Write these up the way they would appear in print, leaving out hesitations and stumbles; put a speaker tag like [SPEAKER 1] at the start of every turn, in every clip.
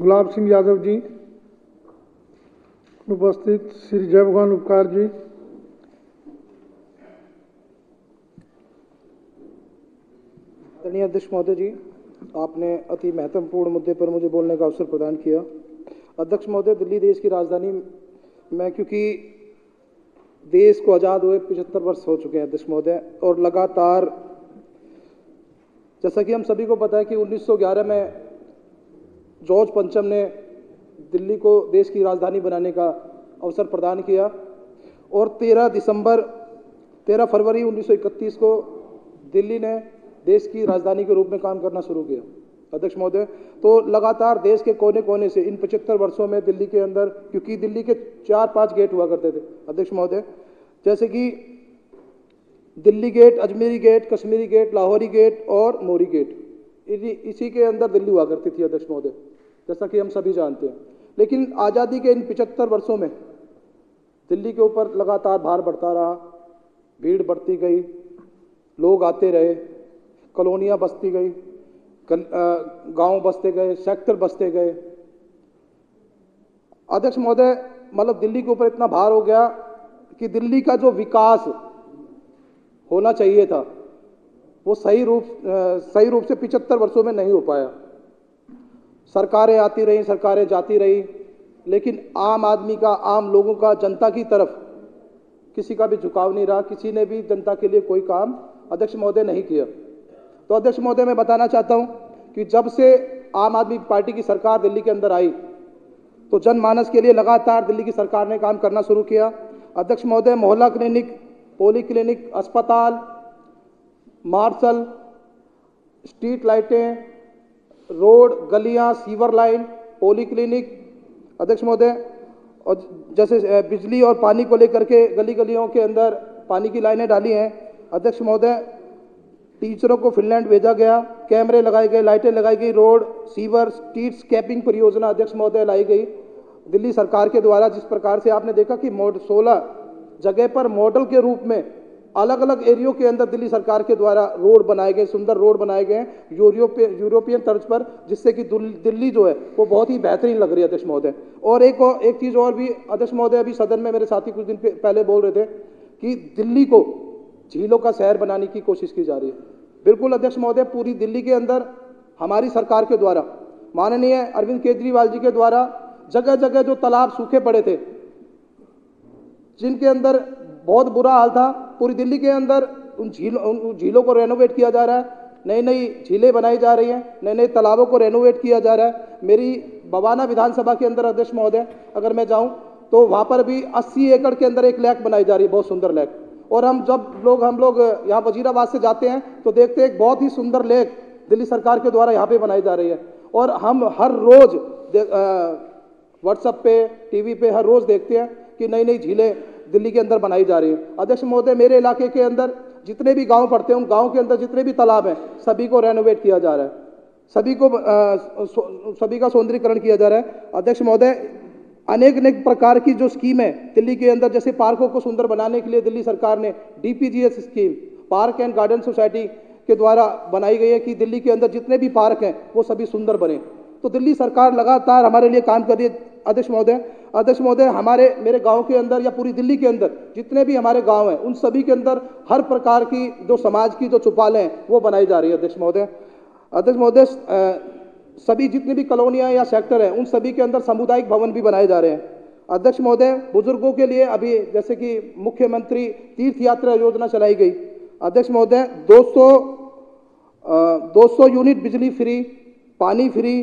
[SPEAKER 1] गुलाब सिंह यादव जी, उपस्थित श्री जय भगवान उपकार जी,
[SPEAKER 2] आदरणीय अध्यक्ष महोदय जी, आपने अति महत्वपूर्ण मुद्दे पर मुझे बोलने का अवसर प्रदान किया। अध्यक्ष महोदय, दिल्ली देश की राजधानी में, क्योंकि देश को आज़ाद हुए 75 वर्ष हो चुके हैं अध्यक्ष महोदय, और लगातार जैसा कि हम सभी को पता है कि 1911 में जॉर्ज पंचम ने दिल्ली को देश की राजधानी बनाने का अवसर प्रदान किया और 13 फरवरी 1931 को दिल्ली ने देश की राजधानी के रूप में काम करना शुरू किया। अध्यक्ष महोदय, तो लगातार देश के कोने कोने से इन 75 वर्षों में दिल्ली के अंदर, क्योंकि दिल्ली के 4-5 गेट हुआ करते थे अध्यक्ष महोदय, जैसे कि Delhi gate, Ajmeri gate, Kashmiri gate, Lahori gate और मोरी गेट, इसी के अंदर दिल्ली हुआ करती थी अध्यक्ष महोदय, जैसा कि हम सभी जानते हैं। लेकिन आज़ादी के इन 75 वर्षों में दिल्ली के ऊपर लगातार भार बढ़ता रहा, भीड़ बढ़ती गई, लोग आते रहे, कॉलोनियाँ बसती गई, गांव बसते गए, सेक्टर बसते गए। अध्यक्ष महोदय, मतलब दिल्ली के ऊपर इतना भार हो गया कि दिल्ली का जो विकास होना चाहिए था वो सही रूप से 75 वर्षों में नहीं हो पाया। सरकारें आती रहीं, सरकारें जाती रही, लेकिन आम आदमी का, आम लोगों का, जनता की तरफ किसी का भी झुकाव नहीं रहा, किसी ने भी जनता के लिए कोई काम अध्यक्ष महोदय नहीं किया। तो अध्यक्ष महोदय, मैं बताना चाहता हूं कि जब से आम आदमी पार्टी की सरकार दिल्ली के अंदर आई तो जनमानस के लिए लगातार दिल्ली की सरकार ने काम करना शुरू किया। अध्यक्ष महोदय, मोहल्ला क्लिनिक, पोली क्लिनिक, अस्पताल, मार्शल, स्ट्रीट लाइटें, रोड, गलियां, सीवर लाइन, पोली क्लिनिक अध्यक्ष महोदय, और जैसे बिजली और पानी को लेकर के गली गलियों के अंदर पानी की लाइनें डाली हैं अध्यक्ष महोदय। टीचरों को फिनलैंड भेजा गया, कैमरे लगाए गए, लाइटें लगाई गई, रोड, सीवर, स्ट्रीट स्कैपिंग परियोजना अध्यक्ष महोदय लाई गई दिल्ली सरकार के द्वारा। जिस प्रकार से आपने देखा कि 16 जगह पर मॉडल के रूप में अलग अलग एरियो के अंदर दिल्ली सरकार के द्वारा रोड बनाए गए, सुंदर रोड बनाए गए यूरोपियन तर्ज पर, जिससे कि दिल्ली जो है वो बहुत ही बेहतरीन लग रही है अध्यक्ष महोदय। और एक चीज़ और भी अध्यक्ष महोदय, अभी सदन में मेरे साथी कुछ दिन पहले बोल रहे थे कि दिल्ली को झीलों का शहर बनाने की कोशिश की जा रही है। बिल्कुल अध्यक्ष महोदय, पूरी दिल्ली के अंदर हमारी सरकार के द्वारा, माननीय अरविंद केजरीवाल जी के द्वारा जगह जगह जो तालाब सूखे पड़े थे, जिनके अंदर बहुत बुरा हाल था, पूरी दिल्ली के अंदर उन झीलों को रेनोवेट किया जा रहा है, नई नई झीलें बनाई जा रही हैं, नए नए तालाबों को रेनोवेट किया जा रहा है। मेरी बवाना विधानसभा के अंदर अध्यक्ष महोदय अगर मैं जाऊं तो वहां पर भी 80 एकड़ के अंदर एक लेक बनाई जा रही है, बहुत सुंदर लेक। और हम लोग यहाँ वजीराबाद से जाते हैं तो देखते हैं एक बहुत ही सुंदर लेक दिल्ली सरकार के द्वारा यहाँ पे बनाई जा रही है। और हम हर रोज व्हाट्सएप पे, टीवी पे हर रोज देखते हैं कि नई नई झीलें दिल्ली के अंदर बनाई जा रही है। अध्यक्ष महोदय, मेरे इलाके के अंदर जितने भी गांव पड़ते हैं, उन गांव के अंदर जितने भी तालाब हैं, सभी को रेनोवेट किया जा रहा है, सभी का सौंदर्यीकरण किया जा रहा है। अध्यक्ष महोदय, अनेक प्रकार की जो स्कीम है दिल्ली के अंदर, जैसे पार्कों को सुंदर बनाने के लिए दिल्ली सरकार ने DPGS scheme, park and garden society के द्वारा बनाई गई है कि दिल्ली के अंदर जितने भी पार्क हैं वो सभी सुंदर बने। तो दिल्ली सरकार लगातार हमारे लिए काम कर रही है अध्यक्ष महोदय। मेरे गांव के अंदर या पूरी दिल्ली के अंदर जितने भी हमारे गांव हैं, उन सभी के अंदर हर प्रकार की जो समाज की जो चौपालें हैं वो बनाई जा रही है अध्यक्ष महोदय। सभी जितनी भी कॉलोनियां या सेक्टर हैं, उन सभी के अंदर सामुदायिक भवन भी बनाए जा रहे हैं अध्यक्ष महोदय। बुजुर्गों के लिए अभी जैसे कि मुख्यमंत्री तीर्थ यात्रा योजना चलाई गई अध्यक्ष महोदय, 200 यूनिट बिजली फ्री, पानी फ्री।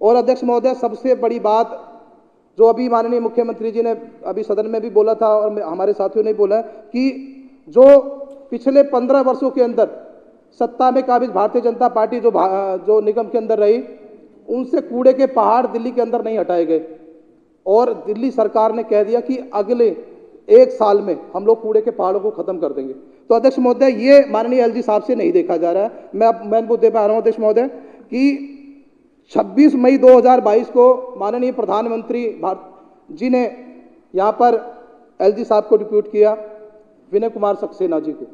[SPEAKER 2] और अध्यक्ष महोदय, सबसे बड़ी बात जो अभी माननीय मुख्यमंत्री जी ने अभी सदन में भी बोला था और हमारे साथियों ने बोला कि जो पिछले 15 वर्षों के अंदर सत्ता में काबिज भारतीय जनता पार्टी जो निगम के अंदर रही, उनसे कूड़े के पहाड़ दिल्ली के अंदर नहीं हटाए गए। और दिल्ली सरकार ने कह दिया कि अगले 1 साल में हम लोग कूड़े के पहाड़ों को खत्म कर देंगे। तो अध्यक्ष महोदय, ये माननीय LG साहब से नहीं देखा जा रहा है। मैं अब मेन मुद्दे पर आ रहा हूं अध्यक्ष महोदय कि 26 मई 2022 को माननीय प्रधानमंत्री जी ने यहाँ पर LG साहब को डिप्यूट किया, विनय कुमार सक्सेना जी को।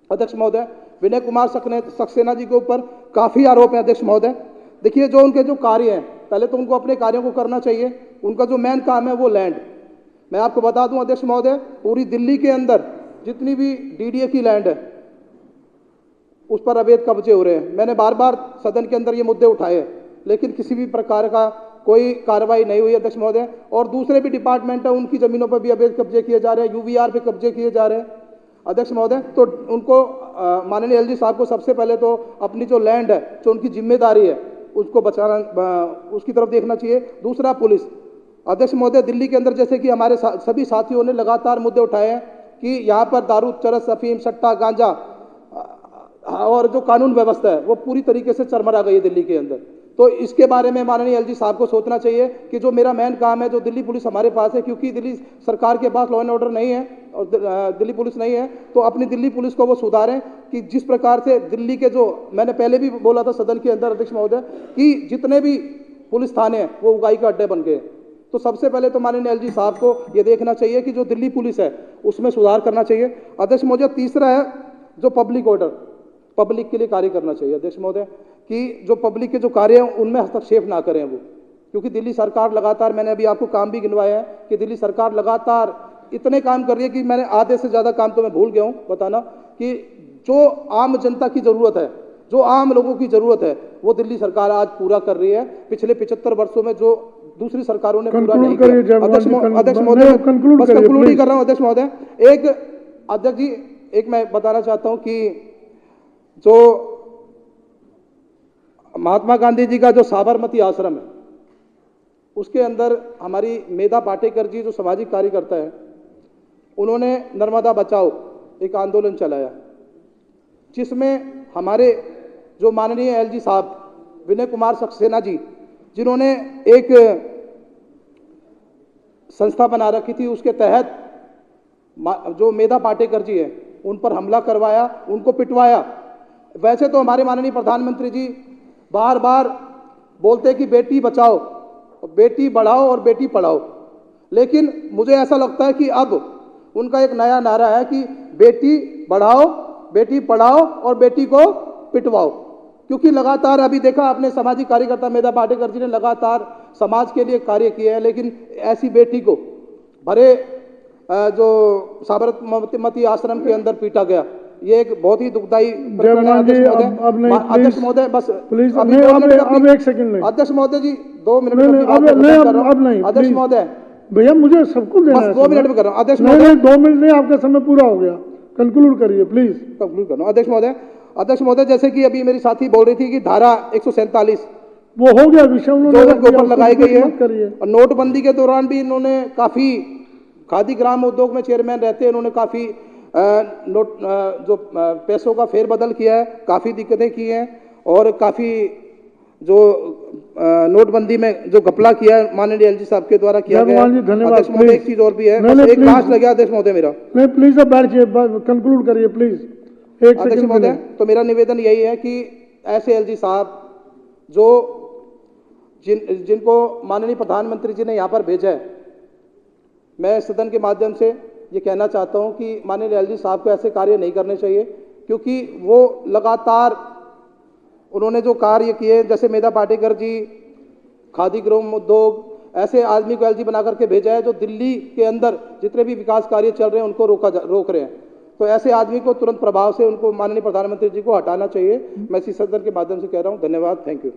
[SPEAKER 2] अध्यक्ष महोदय, विनय कुमार सक्सेना जी के ऊपर काफ़ी आरोप हैं अध्यक्ष महोदय। देखिए, जो उनके जो कार्य हैं पहले तो उनको अपने कार्यों को करना चाहिए। उनका जो मेन काम है वो लैंड। मैं आपको बता दूं अध्यक्ष महोदय, पूरी दिल्ली के अंदर जितनी भी डीडीए की लैंड है उस पर अवैध कब्जे हो रहे हैं। मैंने बार बार सदन के अंदर ये मुद्दे उठाए हैं, लेकिन किसी भी प्रकार का कोई कार्रवाई नहीं हुई अध्यक्ष महोदय। और दूसरे भी डिपार्टमेंट है, उनकी जमीनों पर भी अवैध कब्जे किए जा रहे हैं, यूवीआर पे कब्जे किए जा रहे हैं अध्यक्ष महोदय। तो उनको माननीय एलजी साहब को सबसे पहले तो अपनी जो लैंड है, जो उनकी जिम्मेदारी है, उसको बचाना, उसकी तरफ देखना चाहिए। दूसरा पुलिस अध्यक्ष महोदय, दिल्ली के अंदर जैसे कि हमारे सभी साथियों ने लगातार मुद्दे उठाए हैं कि यहाँ पर दारू, चरस, अफीम, सट्टा, गांजा और जो कानून व्यवस्था है वो पूरी तरीके से चरमरा गई है दिल्ली के अंदर। तो इसके बारे में माननीय एलजी साहब को सोचना चाहिए कि जो मेरा मेन काम है, जो दिल्ली पुलिस हमारे पास है, क्योंकि दिल्ली सरकार के पास लॉ एंड ऑर्डर नहीं है और दिल्ली पुलिस नहीं है, तो अपनी दिल्ली पुलिस को वो सुधारें कि जिस प्रकार से दिल्ली के, जो मैंने पहले भी बोला था सदन के अंदर अध्यक्ष महोदय, कि जितने भी पुलिस थाने हैं वो उगाई के अड्डे बन गए। तो सबसे पहले तो माननीय एलजी साहब को ये देखना चाहिए कि जो दिल्ली पुलिस है उसमें सुधार करना चाहिए अध्यक्ष महोदय। तीसरा है जो पब्लिक ऑर्डर, पब्लिक के लिए कार्य करना चाहिए अध्यक्ष महोदय, कि जो पब्लिक के जो कार्य हैं उनमें हस्तक्षेप ना करें वो, क्योंकि दिल्ली सरकार लगातार, मैंने अभी आपको काम भी गिनवाया है कि दिल्ली सरकार लगातार इतने काम कर रही है कि मैंने आधे से ज़्यादा काम तो मैं भूल गया हूँ बताना, कि जो आम जनता की ज़रूरत है, जो आम लोगों की ज़रूरत है, वो दिल्ली सरकार आज पूरा कर रही है। पिछले 75 वर्षों में जो दूसरी सरकारों ने पूरा नहीं किया। अध्यक्ष महोदय, बस कंक्लूड ही कर रहा हूँ अध्यक्ष महोदय। एक अध्यक्ष जी, एक मैं बताना चाहता हूँ कि जो महात्मा गांधी जी का जो साबरमती आश्रम है, उसके अंदर हमारी मेधा पाटेकर जी जो सामाजिक कार्यकर्ता है, उन्होंने नर्मदा बचाओ एक आंदोलन चलाया, जिसमें हमारे जो माननीय एलजी साहब विनय कुमार सक्सेना जी, जिन्होंने एक संस्था बना रखी थी, उसके तहत जो मेधा पाटेकर जी हैं उन पर हमला करवाया, उनको पिटवाया। वैसे तो हमारे माननीय प्रधानमंत्री जी बार बार बोलते कि बेटी बचाओ, बेटी बढ़ाओ और बेटी पढ़ाओ, लेकिन मुझे ऐसा लगता है कि अब उनका एक नया नारा है कि बेटी बढ़ाओ, बेटी पढ़ाओ और बेटी को पिटवाओ। क्योंकि लगातार अभी देखा आपने, सामाजिक कार्यकर्ता मेधा पाटेकर जी ने लगातार समाज के लिए कार्य किए हैं, लेकिन ऐसी बेटी को भरे जो साबरमती आश्रम के अंदर पीटा गया, ये एक बहुत ही दुखदायी प्रकरण है अध्यक्ष महोदय। बस
[SPEAKER 1] प्लीज
[SPEAKER 2] अब
[SPEAKER 1] एक सेकंड में
[SPEAKER 2] अध्यक्ष महोदय जी, 2 मिनट अध्यक्ष महोदय,
[SPEAKER 1] भैया मुझे सबको देना है,
[SPEAKER 2] 2 मिनट में कर रहा हूँ अध्यक्ष
[SPEAKER 1] महोदय। 2 मिनट नहीं, आपका समय पूरा हो गया, कंक्लूड करिए प्लीज।
[SPEAKER 2] कंक्लूड कर रहा हूँ अध्यक्ष महोदय। अध्यक्ष महोदय, जैसे कि अभी मेरी साथी बोल रही थी कि धारा 147
[SPEAKER 1] वो हो गया विषय उन्होंने
[SPEAKER 2] ऊपर लगाई गई है, और नोटबंदी के दौरान भी इन्होंने काफी, खादी ग्राम उद्योग में चेयरमैन रहते हैं, इन्होंने काफी जो पैसों का फेरबदल किया है, काफी दिक्कतें की हैं, और काफी जो नोटबंदी में जो घपला किया है माननीय एलजी साहब के द्वारा किया गया। अध्यक्ष महोदय, एक चीज और भी है, एक लास्ट लग गया अध्यक्ष महोदय मेरा,
[SPEAKER 1] नहीं प्लीज अब बैठिए, कंक्लूड करिए प्लीज।
[SPEAKER 2] अध्यक्ष महोदय, तो मेरा निवेदन यही है कि ऐसे एलजी साहब जो जिनको माननीय प्रधानमंत्री जी ने यहाँ पर भेजा है, मैं सदन के माध्यम से ये कहना चाहता हूँ कि माननीय एलजी साहब को ऐसे कार्य नहीं करने चाहिए, क्योंकि वो लगातार उन्होंने जो कार्य किए, जैसे मेधा पाटेकर जी, खादी ग्राम उद्योग, ऐसे आदमी को एलजी बना करके भेजा है जो दिल्ली के अंदर जितने भी विकास कार्य चल रहे हैं उनको रोक रहे हैं। तो ऐसे आदमी को तुरंत प्रभाव से उनको माननीय प्रधानमंत्री जी को हटाना चाहिए। मैं इसी सदन के माध्यम से कह रहा हूँ। धन्यवाद, थैंक यू।